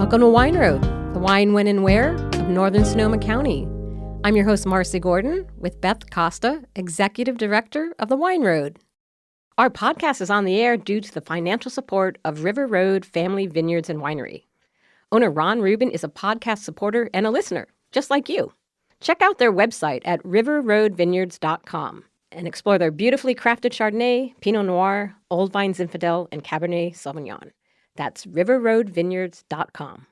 Welcome to Wine Road, the wine, when, and where of Northern Sonoma County. I'm your host, Marcy Gordon, with Beth Costa, Executive Director of the Wine Road. Our podcast is on the air due to the financial support of River Road Family Vineyards and Winery. Owner Ron Rubin is a podcast supporter and a listener, just like you. Check out their website at riverroadvineyards.com and explore their beautifully crafted Chardonnay, Pinot Noir, Old Vine Zinfandel, and Cabernet Sauvignon. That's riverroadvineyards.com.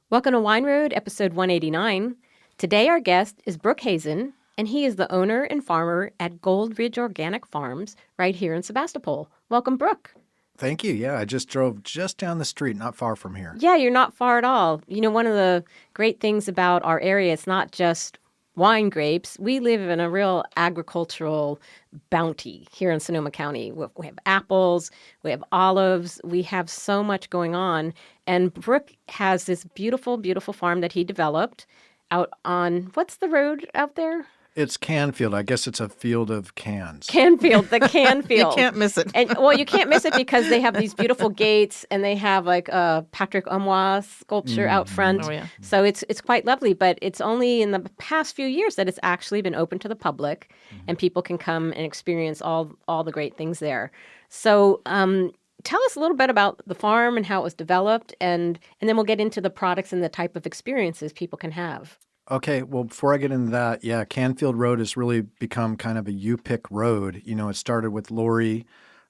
Welcome to Wine Road, episode 189. Today our guest is Brooke Hazen, and he is the owner and farmer at Gold Ridge Organic Farms right here in Sebastopol. Welcome, Brooke. Thank you. Yeah, I just drove just down the street, not far from here. Yeah, you're not far at all. You know, one of the great things about our area, it's not just wine grapes. We live in a real agricultural bounty here in Sonoma County. We have apples, we have olives, we have so much going on. And Brooke has this beautiful, beautiful farm that he developed out on, what's the road out there? It's Canfield. I guess it's a field of cans. Canfield, the Canfield. You can't miss it. And well, you can't miss it because they have these beautiful gates and they have like a Patrick Omois sculpture out front. Oh, yeah. So it's quite lovely, but it's only in the past few years that it's actually been open to the public and people can come and experience all the great things there. So tell us a little bit about the farm and how it was developed, and then we'll get into the products and the type of experiences people can have. Okay, well, before I get into that, yeah, Canfield Road has really become kind of a U-pick road. You know, it started with Lori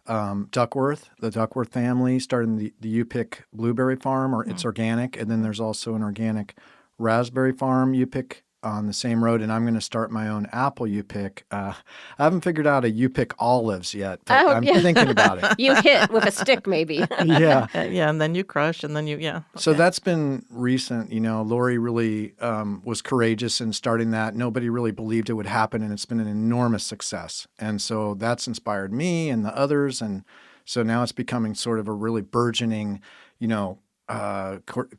Duckworth, the Duckworth family, started the U-pick blueberry farm, or it's organic, and then there's also an organic raspberry farm U-pick on the same road, and I'm going to start my own apple U-pick. I haven't figured out a U-pick olives yet, but I'm thinking about it. You hit with a stick, maybe. Yeah. Yeah, and then you crush, and then So that's been recent. You know, Lori really was courageous in starting that. Nobody really believed it would happen, and it's been an enormous success. And so that's inspired me and the others, and so now it's becoming sort of a really burgeoning, you know,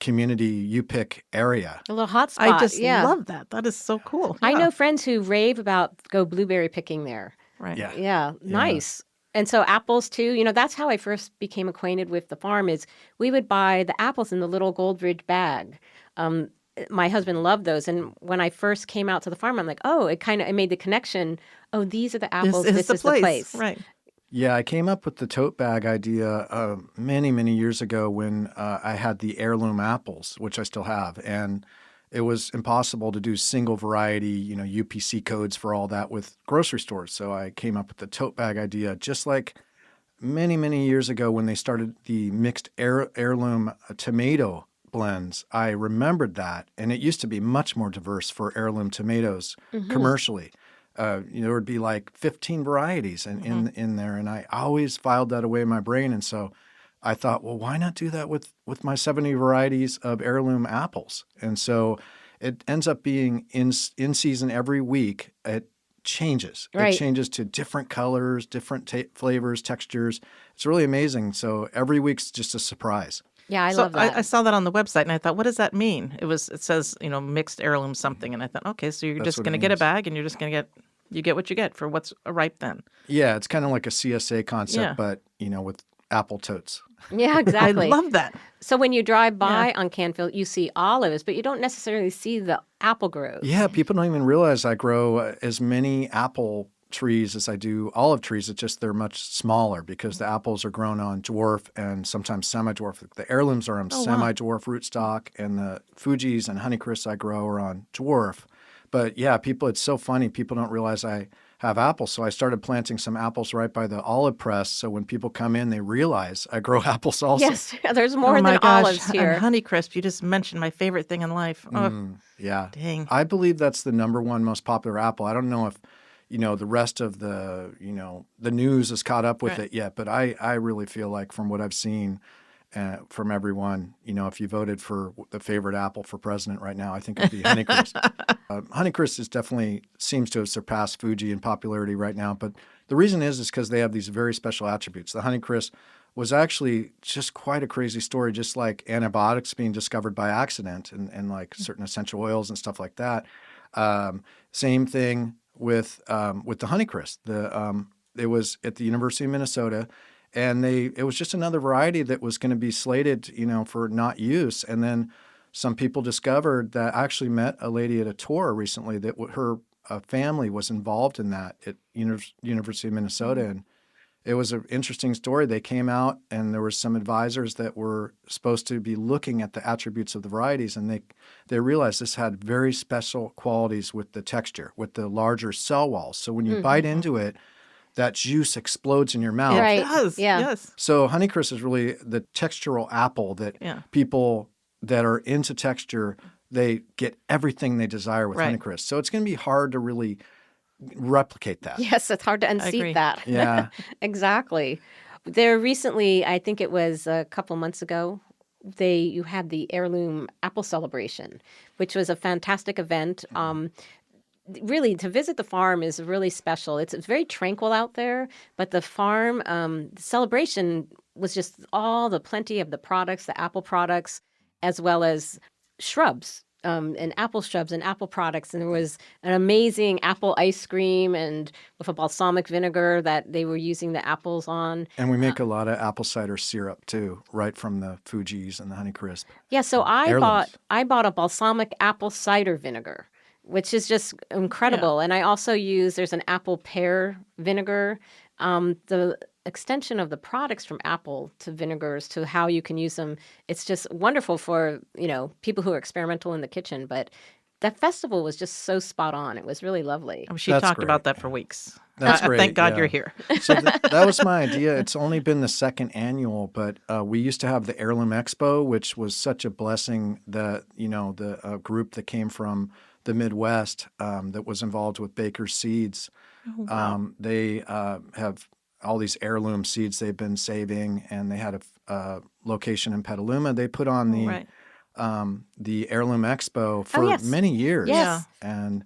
community U-pick area. A little hot spot. I just love that. That is so cool. I know friends who rave about go blueberry picking there. Right. Yeah, nice. And so apples too, you know, that's how I first became acquainted with the farm is we would buy the apples in the little Gold Ridge bag. My husband loved those. And when I first came out to the farm, I'm like, oh, it made the connection. Oh, these are the apples. This is the place. Right. Yeah, I came up with the tote bag idea many, many years ago when I had the heirloom apples, which I still have. And it was impossible to do single variety, you know, UPC codes for all that with grocery stores. So I came up with the tote bag idea just like many, many years ago when they started the mixed heirloom tomato blends. I remembered that. And it used to be much more diverse for heirloom tomatoes commercially. There would be like 15 varieties in there. And I always filed that away in my brain. And so I thought, well, why not do that with my 70 varieties of heirloom apples? And so it ends up being in season every week. It changes. Right. It changes to different colors, different flavors, textures. It's really amazing. So every week's just a surprise. Yeah, I love that. I saw that on the website, and I thought, what does that mean? It says, you know, mixed heirloom something, and I thought, okay, so you're just going to get a bag, and you're just going to get what you get for what's ripe then. Yeah, it's kind of like a CSA concept, but, you know, with apple totes. Yeah, exactly. I love that. So when you drive by on Canfield, you see olives, but you don't necessarily see the apple groves. Yeah, people don't even realize I grow as many apple trees as I do olive trees. It's just they're much smaller because the apples are grown on dwarf and sometimes semi-dwarf. The heirlooms are on semi-dwarf rootstock, and the Fujis and Honeycrisps I grow are on dwarf. But yeah, it's so funny. People don't realize I have apples. So I started planting some apples right by the olive press. So when people come in, they realize I grow apples also. Yes, there's more than olives here. And Honeycrisp, you just mentioned my favorite thing in life. Oh, yeah. Dang. I believe that's the number one most popular apple. I don't know if, you know, the rest of the, you know, the news has caught up with it yet. But I really feel like from what I've seen from everyone, you know, if you voted for the favorite apple for president right now, I think it'd be Honeycrisp. Honeycrisp seems to have surpassed Fuji in popularity right now. But the reason is because they have these very special attributes. The Honeycrisp was actually just quite a crazy story, just like antibiotics being discovered by accident and like certain essential oils and stuff like that. Same thing with the Honeycrisp. It was at the University of Minnesota, And it was just another variety that was going to be slated, for not use. And then some people discovered that. I actually met a lady at a tour recently that her family was involved in that at University of Minnesota. And it was an interesting story. They came out and there were some advisors that were supposed to be looking at the attributes of the varieties, and they realized this had very special qualities with the texture, with the larger cell walls. So when you bite into it, that juice explodes in your mouth. Right. It does. Yeah. Yes. So Honeycrisp is really the textural apple that people that are into texture, they get everything they desire with Honeycrisp. So it's going to be hard to really replicate that. Yes, it's hard to unseat that. Yeah. Exactly. There recently, I think it was a couple months ago, you had the heirloom apple celebration, which was a fantastic event. Really, to visit the farm is really special. It's very tranquil out there, but the farm celebration was just plenty of the products, the apple products, as well as shrubs. And apple shrubs and apple products. And there was an amazing apple ice cream and with a balsamic vinegar that they were using the apples on. And we make a lot of apple cider syrup too, right from the Fuji's and the Honeycrisp. Yeah, so I heirlooms. bought a balsamic apple cider vinegar, which is just incredible. Yeah. And I also there's an apple pear vinegar. The extension of the products from apple to vinegars to how you can use them, it's just wonderful for, people who are experimental in the kitchen. But that festival was just so spot on. It was really lovely. She talked about that for weeks. That's great. Thank God you're here. So that was my idea. It's only been the second annual, but we used to have the Heirloom Expo, which was such a blessing. The group that came from the Midwest that was involved with Baker's Seeds. Oh, wow. They have all these heirloom seeds they've been saving, and they had a location in Petaluma. They put on the Heirloom Expo for many years. Yes. And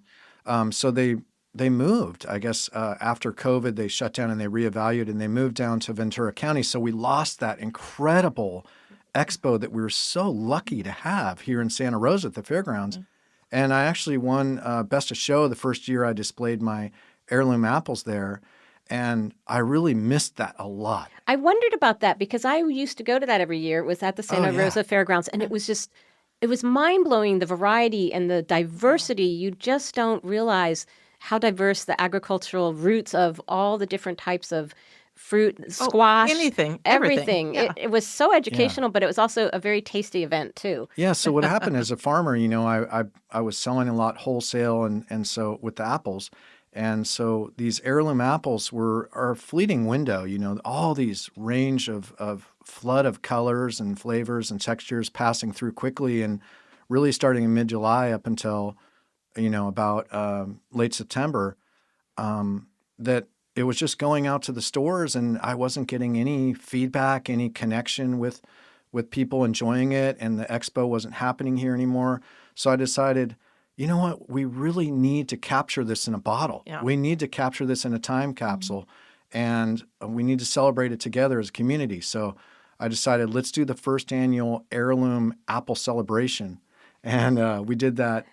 so they moved. I guess after COVID, they shut down and they reevaluated, and they moved down to Ventura County. So we lost that incredible expo that we were so lucky to have here in Santa Rosa at the fairgrounds. Mm-hmm. And I actually won Best of Show the first year I displayed my heirloom apples there. And I really missed that a lot. I wondered about that because I used to go to that every year. It was at the Santa Rosa Fairgrounds. And it was mind-blowing, the variety and the diversity. You just don't realize how diverse the agricultural roots of all the different types of fruit, squash, anything, everything. Yeah. It was so educational, but it was also a very tasty event too. Yeah. So what happened as a farmer, I was selling a lot wholesale, and so with the apples. And so these heirloom apples are a fleeting window, all these range of flood of colors and flavors and textures passing through quickly, and really starting in mid-July up until, about late September, that it was just going out to the stores, and I wasn't getting any feedback, any connection with people enjoying it, and the expo wasn't happening here anymore. So I decided, you know what? We really need to capture this in a bottle. Yeah. We need to capture this in a time capsule, and we need to celebrate it together as a community. So I decided, let's do the first annual heirloom apple celebration. And we did that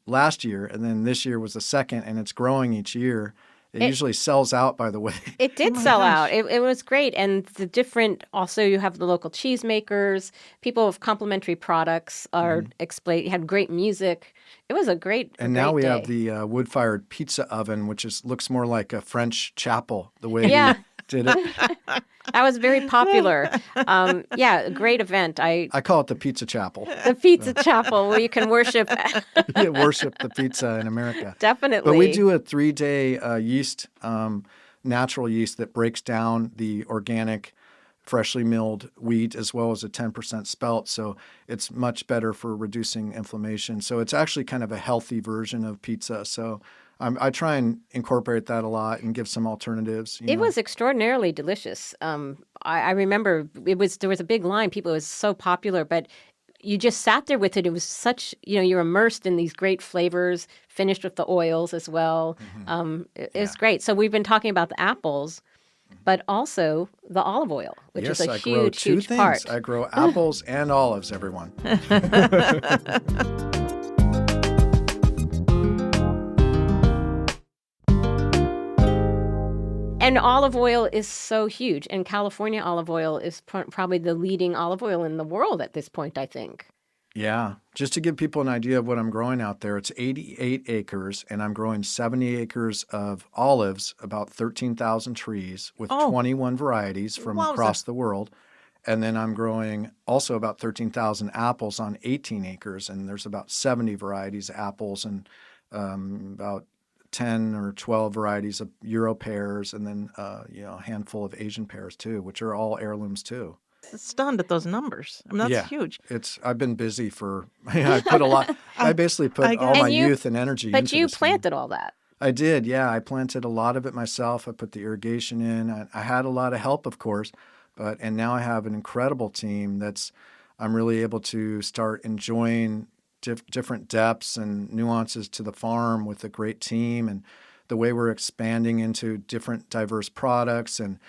last year, and then this year was the second, and it's growing each year. It usually sells out, by the way. It did sell out. It was great. And the different, also you have the local cheesemakers, people with complimentary products are had great music. It was a great And now we day. have the wood-fired pizza oven, which looks more like a French chapel, the way we did it. That was very popular. A great event. I call it the Pizza Chapel. The Pizza Chapel, where you can worship. Worship the pizza in America. Definitely. But we do a 3-day yeast, natural yeast that breaks down the organic, freshly milled wheat as well as a 10% spelt. So it's much better for reducing inflammation. So it's actually kind of a healthy version of pizza. So I try and incorporate that a lot and give some alternatives. It was extraordinarily delicious. I remember there was a big line. It was so popular, but you just sat there with it. It was such, you're immersed in these great flavors, finished with the oils as well. It was great. So we've been talking about the apples, but also the olive oil, which is a huge part. I grow apples and olives, everyone. And olive oil is so huge. And California olive oil is probably the leading olive oil in the world at this point, I think. Yeah. Just to give people an idea of what I'm growing out there, it's 88 acres, and I'm growing 70 acres of olives, about 13,000 trees with 21 varieties from across the world. And then I'm growing also about 13,000 apples on 18 acres, and there's about 70 varieties of apples and about 10 or 12 varieties of Euro pears, and then a handful of Asian pears too, which are all heirlooms too. Stunned at those numbers. I mean, that's huge. I've been busy for. I put a lot. I basically put all my youth and energy into this. But you planted all that. I did. Yeah, I planted a lot of it myself. I put the irrigation in. I had a lot of help, of course, and now I have an incredible team I'm really able to start enjoying different depths and nuances to the farm with a great team, and the way we're expanding into different diverse products and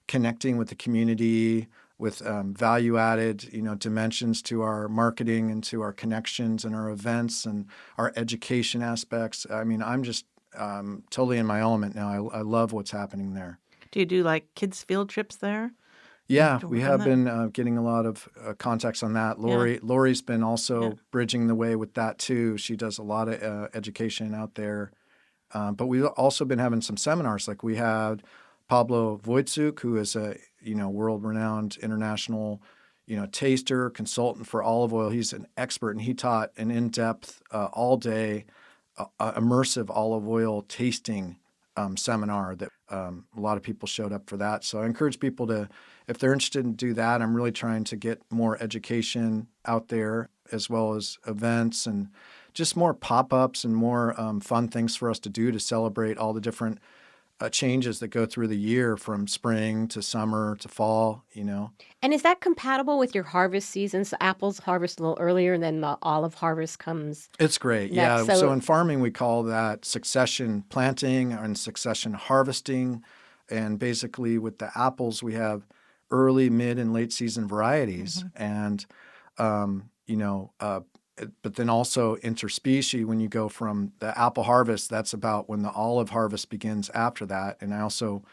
connecting with the community with value-added, dimensions to our marketing and to our connections and our events and our education aspects. I mean, I'm just totally in my element now. I love what's happening there. Do you do like kids' field trips there? Yeah, we have been getting a lot of contacts on that. Lori's been also bridging the way with that too. She does a lot of education out there. But we've also been having some seminars. Like we had Pablo Wojcik, who is a world-renowned international taster, consultant for olive oil. He's an expert, and he taught an in-depth, all-day, immersive olive oil tasting seminar that a lot of people showed up for that. So I encourage people to, if they're interested in do that. I'm really trying to get more education out there, as well as events and just more pop-ups and more fun things for us to do to celebrate all the different changes that go through the year from spring to summer to fall, And is that compatible with your harvest seasons? The apples harvest a little earlier, and then the olive harvest comes. It's great. next. Yeah. So in farming, we call that succession planting and succession harvesting. And basically with the apples, we have early, mid, and late season varieties. And, but then also interspecies, when you go from the apple harvest, that's about when the olive harvest begins after that. And I also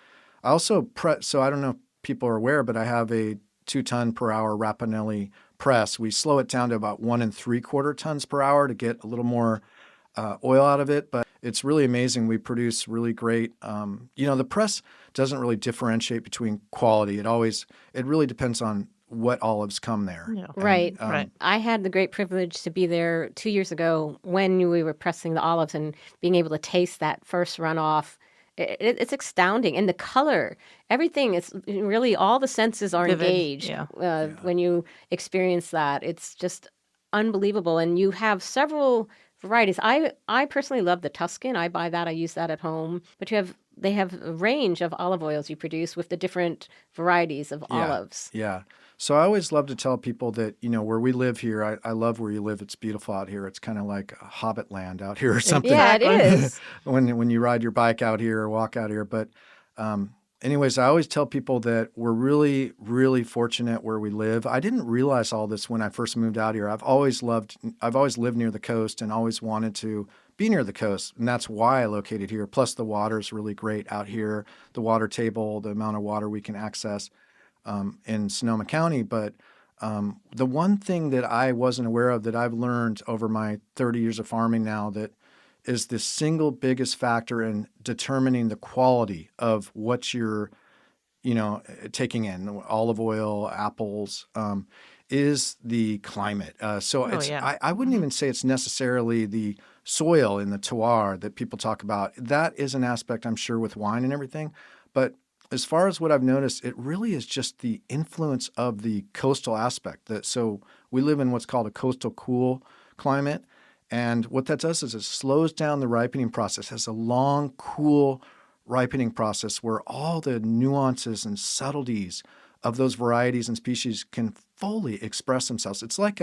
so I don't know if people are aware, but I have a 2-ton per hour Rapinelli press. We slow it down to about 1 3/4 tons per hour to get a little more oil out of it. But it's really amazing. We produce really great, the press doesn't really differentiate between quality. It really depends on what olives come there. Yeah. Right. I had the great privilege to be there 2 years ago when we were pressing the olives and being able to taste that first runoff. It's astounding. And the color, everything, is really all the senses are Vivid. engaged when you experience that. It's just unbelievable. And you have several varieties. I personally love the Tuscan. I buy that. I use that at home. But they have a range of olive oils you produce with the different varieties of olives. Yeah. So I always love to tell people that, where we live here, I love where you live. It's beautiful out here. It's kind of like a hobbit land out here or something. Yeah, it is. when you ride your bike out here or walk out here. But anyways, I always tell people that we're really, really fortunate where we live. I didn't realize all this when I first moved out here. I've always lived near the coast and always wanted to be near the coast. And that's why I located here. Plus the water is really great out here. The water table, the amount of water we can access in Sonoma County. But the one thing that I wasn't aware of that I've learned over my 30 years of farming now that is the single biggest factor in determining the quality of what you're, taking in, olive oil, apples, is the climate. I wouldn't even say it's necessarily the soil in the terroir that people talk about. That is an aspect, I'm sure, with wine and everything. But as far as what I've noticed, it really is just the influence of the coastal aspect. So we live in what's called a coastal cool climate. And what that does is it slows down the ripening process, has a long, cool ripening process where all the nuances and subtleties of those varieties and species can fully express themselves. It's like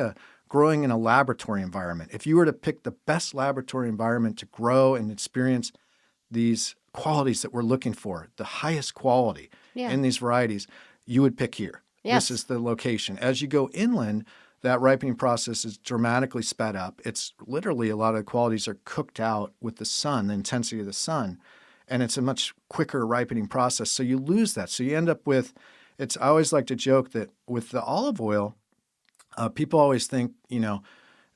growing in a laboratory environment. If you were to pick the best laboratory environment to grow and experience these qualities that we're looking for, the highest quality in these varieties, you would pick here. Yes. This is the location. As you go inland, that ripening process is dramatically sped up. It's literally a lot of the qualities are cooked out with the sun, the intensity of the sun. and it's a much quicker ripening process. So you lose that. So you end up with, I always like to joke that with the olive oil, people always think,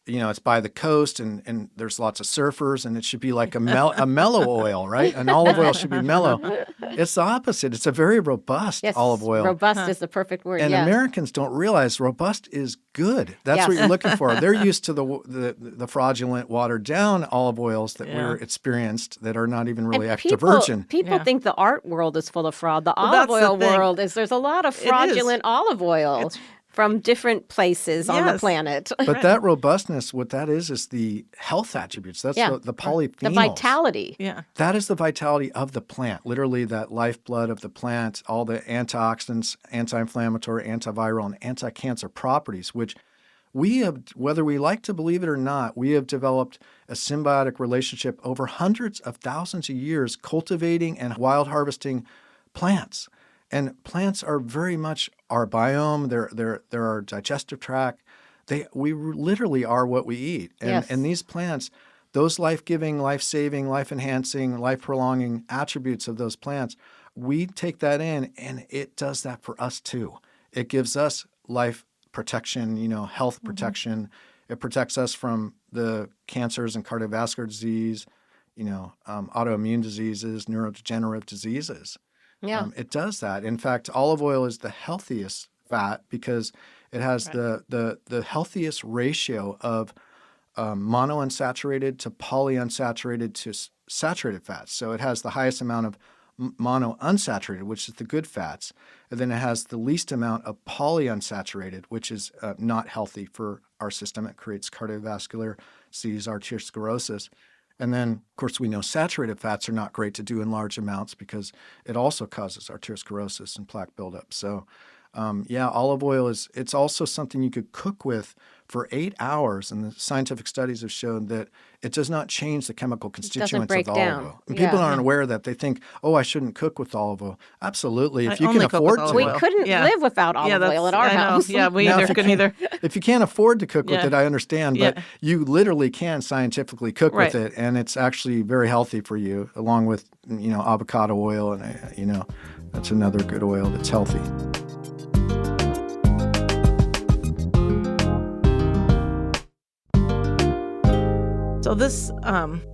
it's by the coast and there's lots of surfers and it should be like a mellow oil, right? An olive oil should be mellow. It's the opposite. It's a very robust olive oil. Robust is the perfect word. And Americans don't realize robust is good. That's what you're looking for. They're used to the fraudulent, watered down olive oils that we're experienced that are not even really extra virgin. People think the art world is full of fraud. The olive oil world there's a lot of fraudulent olive oil. From different places on the planet. But that robustness, what that is the health attributes. That's the polyphenols. The vitality. Yeah. That is the vitality of the plant, literally that lifeblood of the plant, all the antioxidants, anti-inflammatory, antiviral, and anti-cancer properties, which we have, whether we like to believe it or not, we have developed a symbiotic relationship over hundreds of thousands of years cultivating and wild harvesting plants. And plants are very much our biome. They're our digestive tract. We literally are what we eat. And these plants, those life-giving, life-saving, life-enhancing, life-prolonging attributes of those plants, we take that in, and it does that for us too. It gives us life protection, health protection. It protects us from the cancers and cardiovascular disease, autoimmune diseases, neurodegenerative diseases. Yeah. It does that. In fact, olive oil is the healthiest fat because it has the healthiest ratio of monounsaturated to polyunsaturated to saturated fats. So it has the highest amount of monounsaturated, which is the good fats, and then it has the least amount of polyunsaturated, which is not healthy for our system. It creates cardiovascular disease, arteriosclerosis. And then, of course, we know saturated fats are not great to do in large amounts because it also causes arteriosclerosis and plaque buildup. So, olive oil it's also something you could cook with for 8 hours. And the scientific studies have shown that it does not change the chemical constituents of the olive oil. And people aren't aware of that. They think, I shouldn't cook with olive oil. Absolutely. If you can afford to. We couldn't live without olive oil at our house. Yeah, we couldn't either. If you can't afford to cook with it, I understand. But you literally can scientifically cook with it. And it's actually very healthy for you, along with, avocado oil. And, that's another good oil that's healthy. So this,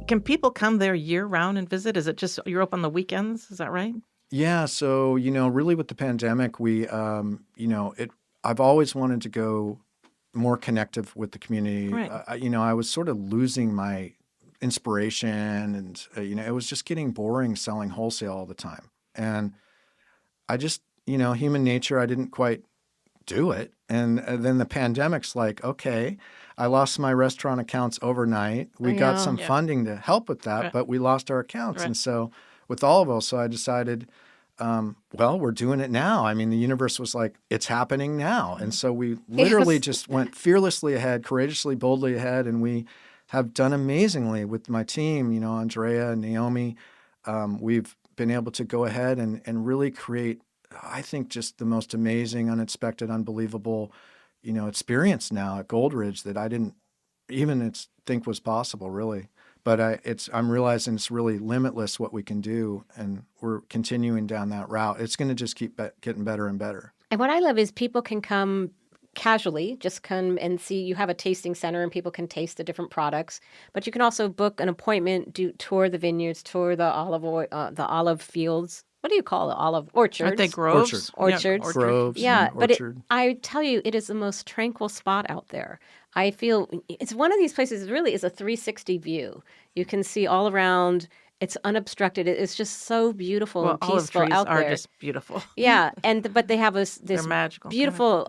can people come there year-round and visit? Is it just you're open on the weekends? Is that right? Yeah. So, really with the pandemic, we, I've always wanted to go more connective with the community. Right. I was sort of losing my inspiration and, it was just getting boring selling wholesale all the time. And I just, human nature, I didn't quite do it. And then the pandemic's like, okay, I lost my restaurant accounts overnight. We got some funding to help with that, but we lost our accounts. And so with olive oil, so I decided, we're doing it now. I mean, the universe was like, it's happening now. And so we literally just went fearlessly ahead, courageously, boldly ahead. And we have done amazingly with my team, Andrea and Naomi. We've been able to go ahead and really create, I think, just the most amazing, unexpected, unbelievable, experience now at Goldridge that I didn't even think was possible, really. But I'm realizing it's really limitless what we can do, and we're continuing down that route. It's going to just keep getting better and better. And what I love is people can come casually, just come and see. You have a tasting center, and people can taste the different products. But you can also book an appointment, tour the vineyards, tour the olive fields. What do you call it? Olive orchards? Aren't they groves? Orchards. Yeah, groves. Yeah, but orchard. I tell you, it is the most tranquil spot out there. I feel it's one of these places. It really is a 360 view. You can see all around. It's unobstructed. It's just so beautiful and peaceful olive trees out there. are just beautiful. Yeah, but they have this magical. beautiful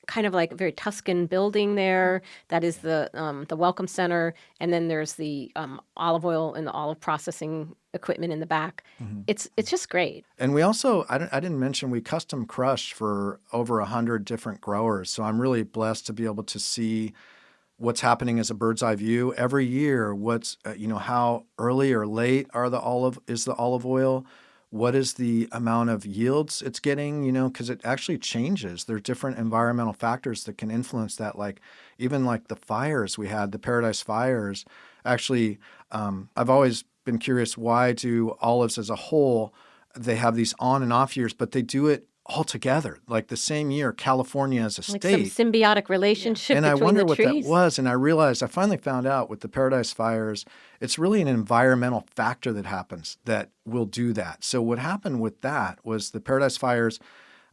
kind of like very Tuscan building there. That is the Welcome Center, and then there's the olive oil and the olive processing equipment in the back. Mm-hmm. It's just great. And we also, I didn't mention, we custom crush for over 100 different growers. So I'm really blessed to be able to see what's happening as a bird's eye view every year. What's how early or late is the olive oil? What is the amount of yields it's getting? Because it actually changes. There are different environmental factors that can influence that. Like even like the fires we had, the Paradise fires. Actually, I've always been curious, why do olives as a whole, they have these on and off years, but they do it all together, like the same year, California as a Like state. some symbiotic relationship And between I wonder the what trees. that was. And I realized, I finally found out with the Paradise Fires, it's really an environmental factor that happens that will do that. So what happened with that was the Paradise Fires,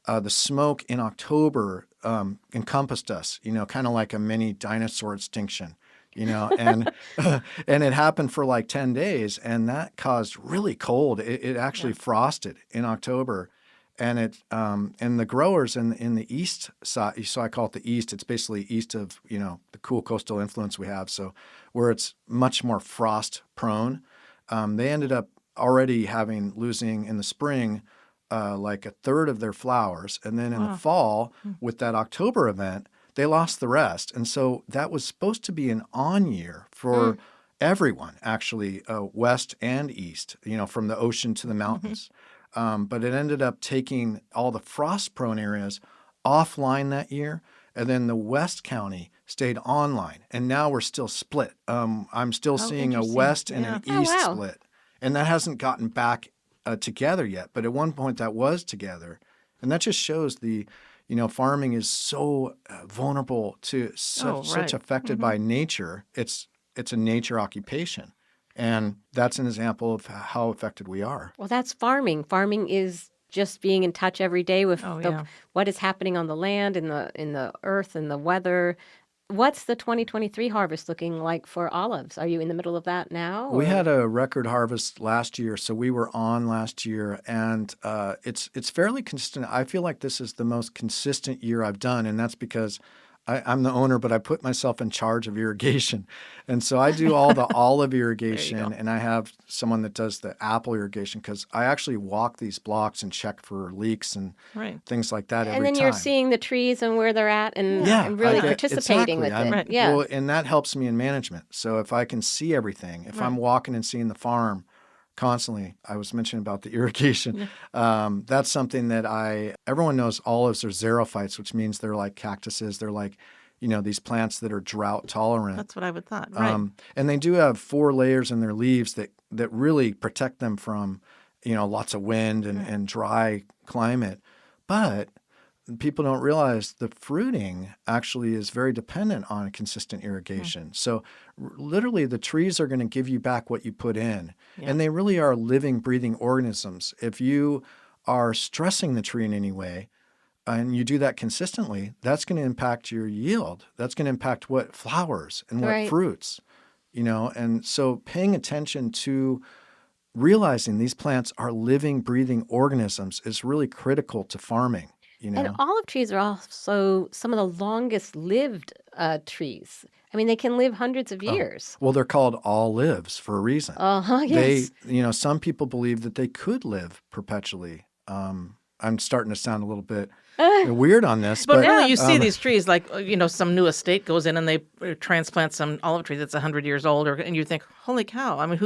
the smoke in October encompassed us, kind of like a mini dinosaur extinction. And and it happened for like 10 days, and that caused really cold. It actually frosted in October. And and the growers in the east side, so I call it the east. It's basically east of the cool coastal influence we have. So where it's much more frost prone, they ended up already losing in the spring like a third of their flowers, and then in the fall with that October event, they lost the rest. And so that was supposed to be an on year for everyone, actually, west and east. From the ocean to the mountains. But it ended up taking all the frost-prone areas offline that year, and then the West County stayed online. And now we're still split. I'm still seeing a West and an East split, and that hasn't gotten back together yet. But at one point, that was together, and that just shows farming is so vulnerable to such affected by nature. It's a nature occupation. And that's an example of how affected we are. Well, that's farming. Farming is just being in touch every day with what is happening on the land, in the earth, and the weather. What's the 2023 harvest looking like for olives? Are you in the middle of that now? We had a record harvest last year, so we were on last year, and it's fairly consistent. I feel like this is the most consistent year I've done, and that's because I'm the owner, but I put myself in charge of irrigation. And so I do all the olive irrigation, and I have someone that does the apple irrigation, because I actually walk these blocks and check for leaks and things like that every time. And then you're seeing the trees and where they're at and really participating with it. Yeah. Well, and that helps me in management. So if I can see everything, if I'm walking and seeing the farm constantly, I was mentioning about the irrigation. That's something that everyone knows olives are xerophytes, which means they're like cactuses. They're like, these plants that are drought tolerant. That's what I would thought. Right. And they do have 4 layers in their leaves that really protect them from, lots of wind and dry climate. But people don't realize the fruiting actually is very dependent on consistent irrigation. So literally the trees are going to give you back what you put in. And they really are living, breathing organisms. If you are stressing the tree in any way, and you do that consistently, that's going to impact your yield. That's going to impact what flowers and what fruits, And so paying attention to realizing these plants are living, breathing organisms is really critical to farming. And olive trees are also some of the longest lived trees. I mean, they can live hundreds of years. Well, they're called olives for a reason. Yes. Some people believe that they could live perpetually. I'm starting to sound a little bit weird on this. But really, you see these trees, like, some new estate goes in and they transplant some olive tree that's 100 years old, and you think, holy cow, I mean,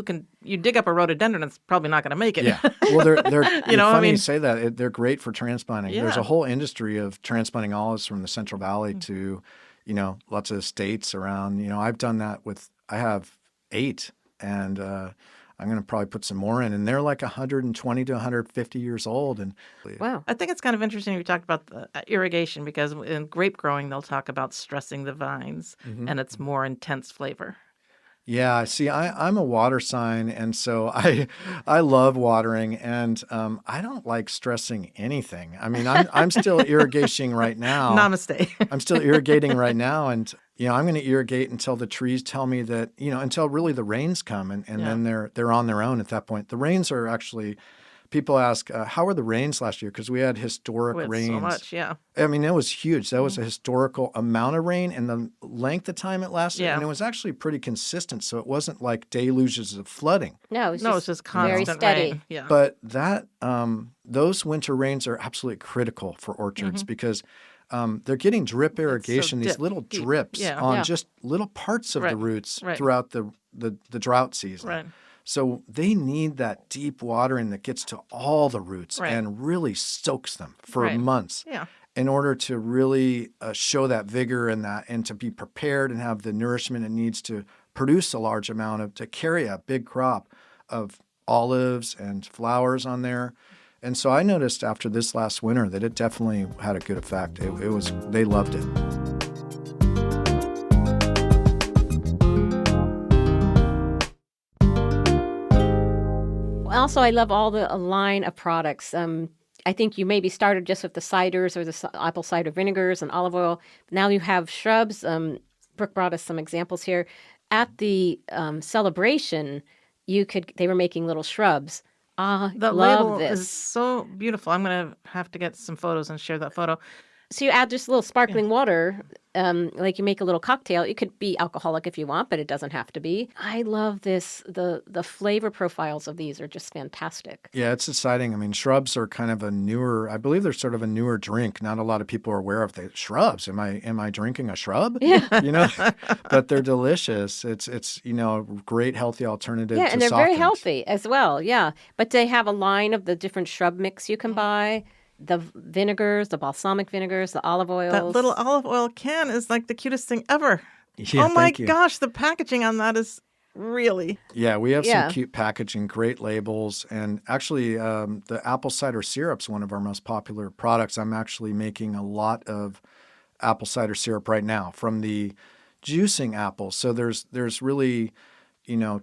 you dig up a rhododendron, it's probably not going to make it. Yeah. Well, they're funny you say that. They're great for transplanting. Yeah. There's a whole industry of transplanting olives from the Central Valley to, lots of estates around. I've done that I have 8, and I'm going to probably put some more in, and they're like 120 to 150 years old. And wow, I think it's kind of interesting you talked about the irrigation, because in grape growing they'll talk about stressing the vines, and it's more intense flavor. Yeah, see, I'm a water sign, and so I love watering, and I don't like stressing anything. I mean, I'm still irrigating right now. Namaste. I'm still irrigating right now, and I'm going to irrigate until the trees tell me that, until really the rains come, and then they're on their own at that point. The rains are actually. People ask, how were the rains last year? Because we had historic rains. So much, yeah. I mean, it was huge. That was a historical amount of rain, and the length of time it lasted. Yeah. And it was actually pretty consistent, so it wasn't like deluges of flooding. No, it was just constant, very steady. Rain. Yeah. But those winter rains are absolutely critical for orchards because they're getting drip irrigation, these little drips on just little parts of the roots throughout the drought season. Right. So they need that deep watering that gets to all the roots and really soaks them for months in order to really show that vigor and to be prepared and have the nourishment it needs to produce a large amount to carry a big crop of olives and flowers on there. And so I noticed after this last winter that it definitely had a good effect. They loved it. Also, I love all the line of products. I think you maybe started just with the ciders or the apple cider vinegars and olive oil. Now you have shrubs. Brooke brought us some examples here. At the celebration, they were making little shrubs. The love label this. is so beautiful. I'm going to have to get some photos and share that photo. So you add just a little sparkling water, like you make a little cocktail. It could be alcoholic if you want, but it doesn't have to be. I love this. The flavor profiles of these are just fantastic. Yeah, it's exciting. I mean, shrubs are kind of I believe they're sort of a newer drink. Not a lot of people are aware of the shrubs. Am I drinking a shrub? Yeah. But they're delicious. It's a great healthy alternative to and they're very softens. healthy as well. Yeah. But they have a line of the different shrub mix you can buy. The vinegars, the balsamic vinegars, the olive oils. That little olive oil can is like the cutest thing ever. Yeah, oh my thank you. gosh, the packaging on that is really. Yeah, we have some cute packaging, great labels. And actually, the apple cider syrup's one of our most popular products. I'm actually making a lot of apple cider syrup right now from the juicing apples. So there's really,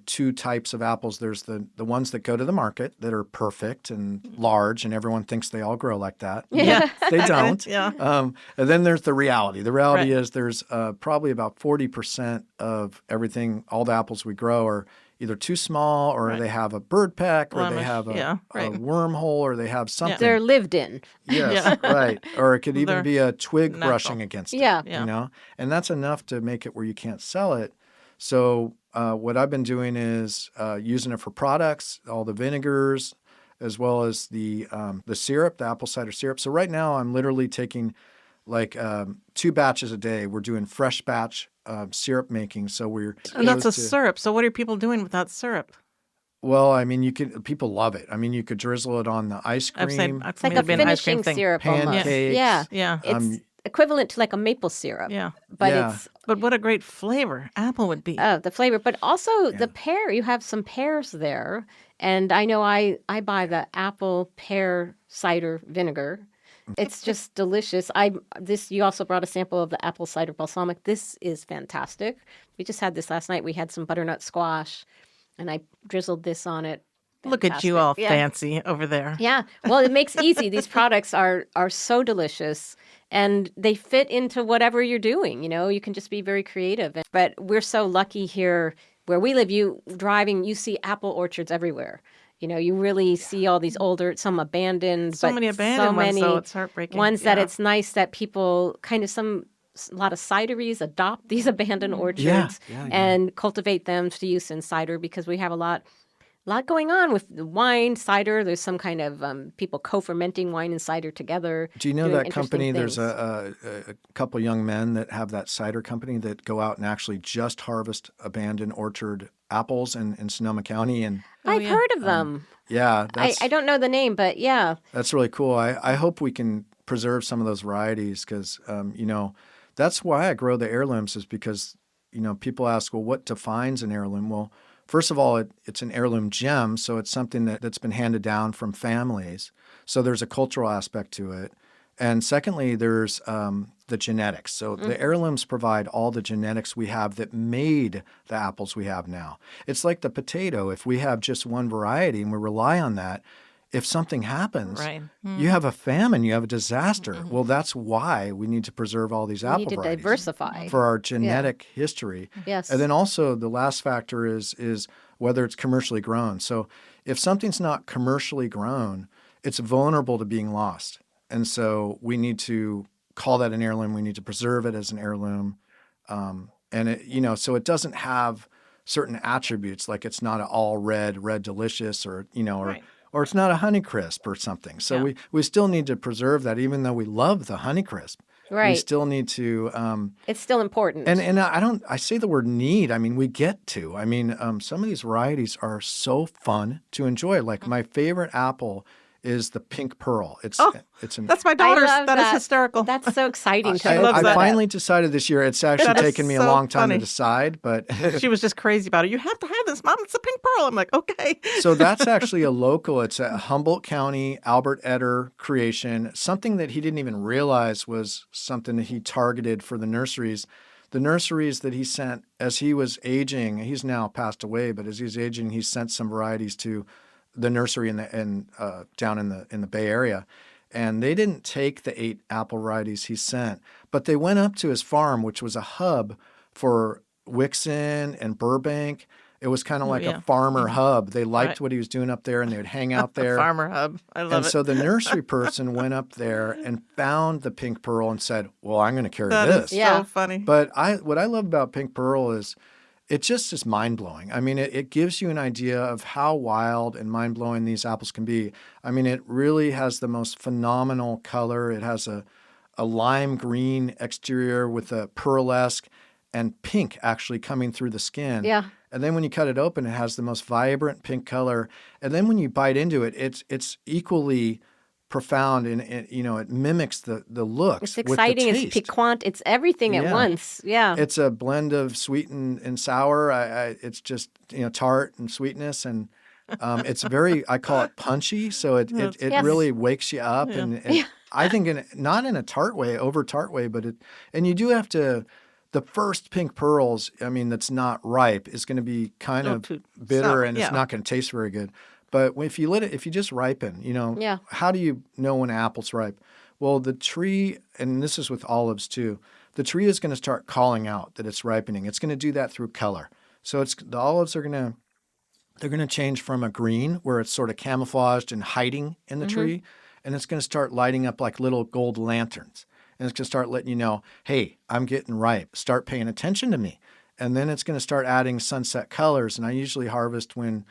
two types of apples. There's the ones that go to the market that are perfect and large, and everyone thinks they all grow like that. Yeah. They don't. Yeah. And then there's the reality. The reality Right. is there's probably about 40% of everything, all the apples we grow are either too small or Right. they have a bird peck or they Blemish, have a right. wormhole or they have something. They're lived in. Yes, right. Or it could even They're be a twig natural. brushing against it. Yeah. Yeah. And that's enough to make it where you can't sell it. So what I've been doing is using it for products, all the vinegars, as well as the syrup, the apple cider syrup. So right now I'm literally taking like 2 batches a day. We're doing fresh batch syrup making. So we're And that's a opposed to- syrup. So what are people doing with that syrup? Well, I mean, people love it. I mean, you could drizzle it on the ice I've cream. seen It's like a finishing syrup almost. Pancakes. Yeah. Yeah. It's equivalent to like a maple syrup. Yeah. But Yeah. it's But what a great flavor apple would be. the flavor. But also the pear. You have some pears there. And I know I buy the apple pear cider vinegar. It's just delicious. You also brought a sample of the apple cider balsamic. This is fantastic. We just had this last night. We had some butternut squash, and I drizzled this on it. Look at you Fantastic. all Yeah. fancy over there. Yeah. Well, it makes easy. These products are so delicious, and they fit into whatever you're doing. You can just be very creative. But we're so lucky here where we live. You see apple orchards everywhere. You really see all these older, some abandoned, So but many abandoned ones, though. It's heartbreaking. ones that Yeah. it's nice that people kind of a lot of cideries adopt these abandoned orchards Yeah. and cultivate them to use in cider because we have a lot going on with the wine, cider. There's some kind of people co-fermenting wine and cider together. Do you know doing that company? interesting There's a couple young men that have that cider company that go out and actually just harvest abandoned orchard apples in Sonoma County. And I've yeah. heard of them. yeah, that's I don't know the name, but yeah. that's really cool. I hope we can preserve some of those varieties because that's why I grow the heirlooms is because people ask, well, what defines an heirloom? Well, first of all, it's an heirloom gem, so it's something that's been handed down from families. So there's a cultural aspect to it. And secondly, there's the genetics. So the heirlooms provide all the genetics we have that made the apples we have now. It's like the potato. If we have just one variety and we rely on that, if something happens, Right. you have a famine, you have a disaster. Well, that's why we need to preserve all these You apple need to varieties diversify. for our genetic history. Yes. And then also the last factor is whether it's commercially grown. So if something's not commercially grown, it's vulnerable to being lost. And so we need to call that an heirloom. We need to preserve it as an heirloom. And so it doesn't have certain attributes, like it's not an all red delicious or Right. or it's not a Honeycrisp or something. So Yeah. we still need to preserve that, even though we love the Honeycrisp. We Right. still need to It's still important. and I say the word need. I mean, we get to. I mean, some of these varieties are so fun to enjoy. Like my favorite apple is the pink pearl. It's an That's my daughter's. love That is that. hysterical. That's so exciting to I, me. I finally decided this year. It's actually That is taken me a so long time funny. to decide, but She was just crazy about it. You have to have this, Mom. It's a pink pearl. I'm like, okay. so that's actually a local. It's a Humboldt County Albert Eder creation. Something that he didn't even realize was something that he targeted for the nurseries. The nurseries that he sent as he was aging. He's now passed away, but as he's aging, he sent some varieties to the nursery down in the Bay Area. And they didn't take the 8 apple varieties he sent, but they went up to his farm, which was a hub for Wixon and Burbank. It was kind of like a farmer hub. They liked what he was doing up there, and they would hang out there. Farmer hub. I love and it. so the nursery person went up there and found the pink pearl and said, well, I'm going to carry That this. is so funny. But what I love about pink pearl is it just is mind-blowing. I mean, it gives you an idea of how wild and mind-blowing these apples can be. I mean, it really has the most phenomenal color. It has a lime green exterior with a pearlesque and pink actually coming through the skin. Yeah. And then when you cut it open, it has the most vibrant pink color. And then when you bite into it, it's equally profound, and it mimics the looks. It's exciting. With the It's taste. piquant. It's everything at once. Yeah. It's a blend of sweet and sour. It's just tart and sweetness, and it's very, I call it punchy. So it Yes. really wakes you up, and I think not in a tart way, over tart way, but and you do have to. The first pink pearls, I mean, that's not ripe, is going to be kind of bitter, sour, and it's not going to taste very good. But if you just ripen, how do you know when an apple's ripe? Well, the tree, and this is with olives too, the tree is going to start calling out that it's ripening. It's going to do that through color. So the olives are going to change from a green, where it's sort of camouflaged and hiding in the tree, and it's going to start lighting up like little gold lanterns. And it's going to start letting you know, hey, I'm getting ripe. Start paying attention to me. And then it's going to start adding sunset colors. And I usually harvest when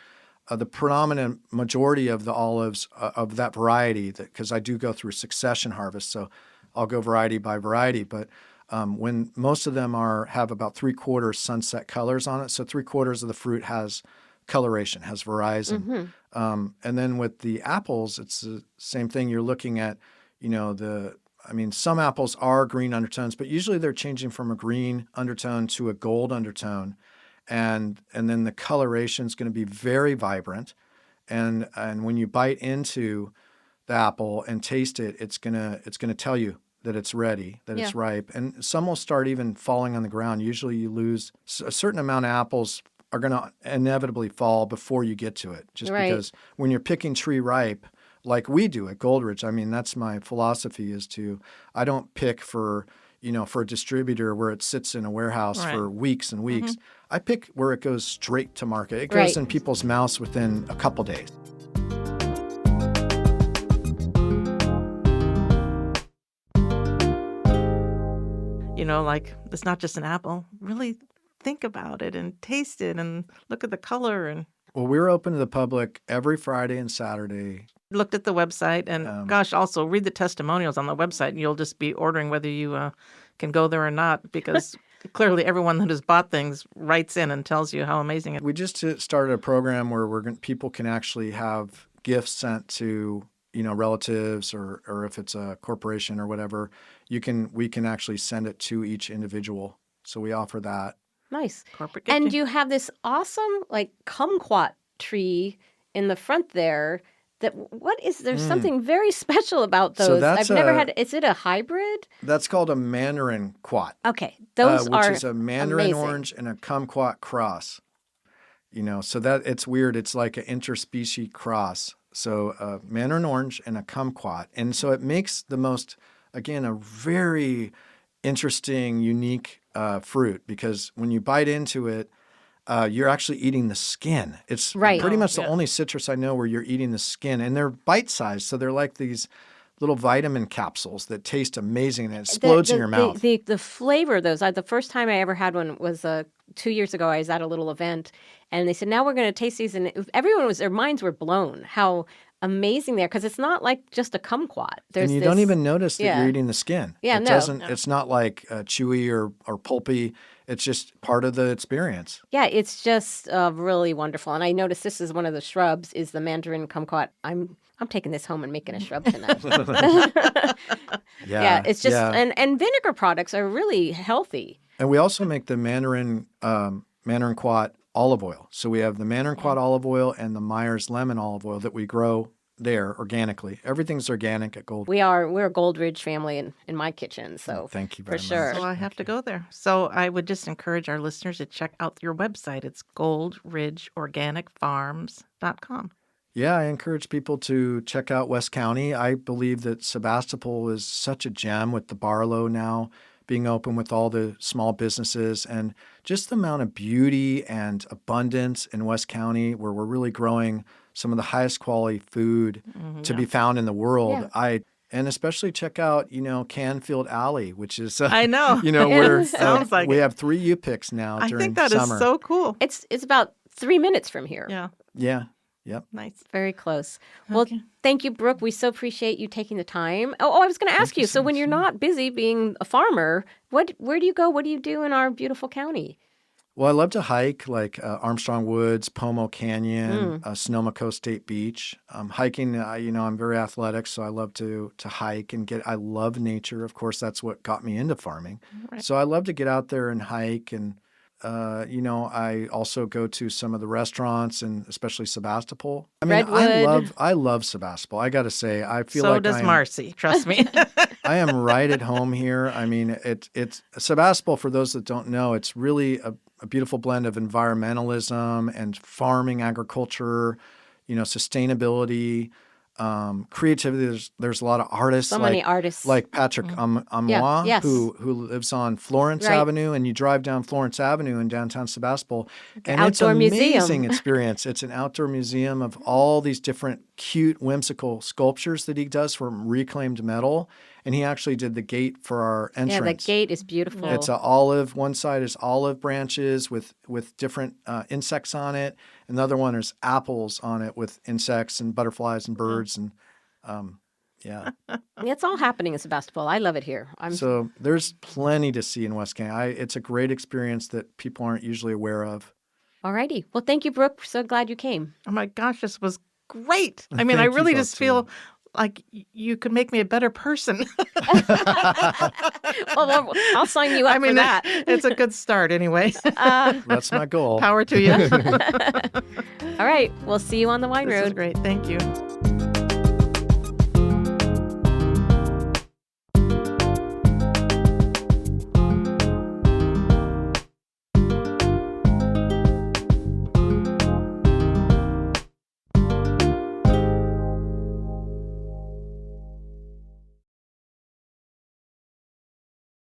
the predominant majority of the olives of that variety, because I do go through succession harvest, so I'll go variety by variety. But when most of them have about 3/4 sunset colors on it, so 3/4 of the fruit has coloration, has horizon. And then with the apples, it's the same thing. You're looking at, some apples are green undertones, but usually they're changing from a green undertone to a gold undertone. And then the coloration is going to be very vibrant. And when you bite into the apple and taste it, it's gonna tell you that it's ready, that it's ripe. And some will start even falling on the ground. Usually you lose a certain amount of apples are going to inevitably fall before you get to it, just because when you're picking tree ripe, like we do at Goldrich, I mean, that's my philosophy I don't pick for a distributor where it sits in a warehouse for weeks and weeks. I pick where it goes straight to market. It goes in people's mouths within a couple days. Like it's not just an apple. Really think about it and taste it and look at the color. And well, we're open to the public every Friday and Saturday. Looked at the website, and also read the testimonials on the website, and you'll just be ordering whether you can go there or not, because clearly everyone that has bought things writes in and tells you how amazing it is. We just started a program where people can actually have gifts sent to relatives, or if it's a corporation or whatever, we can actually send it to each individual. So we offer that. Nice. Corporate gifting. And you have this awesome kumquat tree in the front there. There's something very special about those. So I've never had. Is it a hybrid? That's called a Mandarin quat. Okay, those which are is a Mandarin amazing. orange and a kumquat cross. So that it's weird. It's like an interspecies cross. So a Mandarin orange and a kumquat, and so it makes the most, again, a very interesting, unique fruit, because when you bite into it, you're actually eating the skin. It's pretty much the only citrus I know where you're eating the skin, and they're bite-sized, so they're like these little vitamin capsules that taste amazing, and it explodes in your mouth. The flavor of those, the first time I ever had one was 2 years ago. I was at a little event, and they said, now we're going to taste these, and their minds were blown how amazing there because it's not like just a kumquat. And you don't even notice that you're eating the skin. Yeah, it no. doesn't. It's not like chewy or pulpy. It's just part of the experience. Yeah, it's just really wonderful. And I noticed this is one of the shrubs is the mandarin kumquat. I'm taking this home and making a shrub tonight. It's just and vinegar products are really healthy. And we also make the mandarin quat olive oil. So we have the mandarin quat olive oil and the Myers lemon olive oil that we grow there organically. Everything's organic at Gold. We're a Gold Ridge family in my kitchen, so thank you very for sure. much. So I have to go there. So I would just encourage our listeners to check out your website. It's goldridgeorganicfarms.com. Yeah, I encourage people to check out West County. I believe that Sebastopol is such a gem with the Barlow now being open with all the small businesses and just the amount of beauty and abundance in West County where we're really growing some of the highest quality food to be found in the world. Yeah. And especially check out, Canfield Alley, which is I know. where Sounds like we it. have 3 U-Picks now I during think that summer. is so cool. It's about 3 minutes from here. Yeah. Yeah. Yep. Nice. Very close. Well, thank you, Brooke. We so appreciate you taking the time. Oh, I was going to ask you. So when you're not busy being a farmer, where do you go? What do you do in our beautiful county? Well, I love to hike like Armstrong Woods, Pomo Canyon, Sonoma Coast State Beach. Hiking, I'm very athletic, so I love to hike and I love nature. Of course, that's what got me into farming. Right. So I love to get out there and hike and I also go to some of the restaurants and especially Sebastopol. I mean, Redwood. I love Sebastopol. I got to say, I feel so like does Marcy. Trust me. I am right at home here. I mean, it's Sebastopol. For those that don't know, it's really a beautiful blend of environmentalism and farming, agriculture, sustainability. Creativity. There's a lot of artists. So many artists, like Patrick Amois, yes. who lives on Florence Avenue, and you drive down Florence Avenue in downtown Sebastopol, and it's an amazing experience. It's an outdoor museum of all these different cute, whimsical sculptures that he does from reclaimed metal, and he actually did the gate for our entrance. Yeah, the gate is beautiful. It's an olive. One side is olive branches with different insects on it. Another one is apples on it with insects and butterflies and birds and It's all happening in Sebastopol. I love it here. So there's plenty to see in West County. It's a great experience that people aren't usually aware of. All righty. Well, thank you, Brooke. So glad you came. Oh my gosh, this was great. I mean, I really just feel like you could make me a better person. Well, I'll sign you up for that. It's a good start anyway. That's my goal. Power to you. All right. We'll see you on the Wine Road. This is great. Thank you.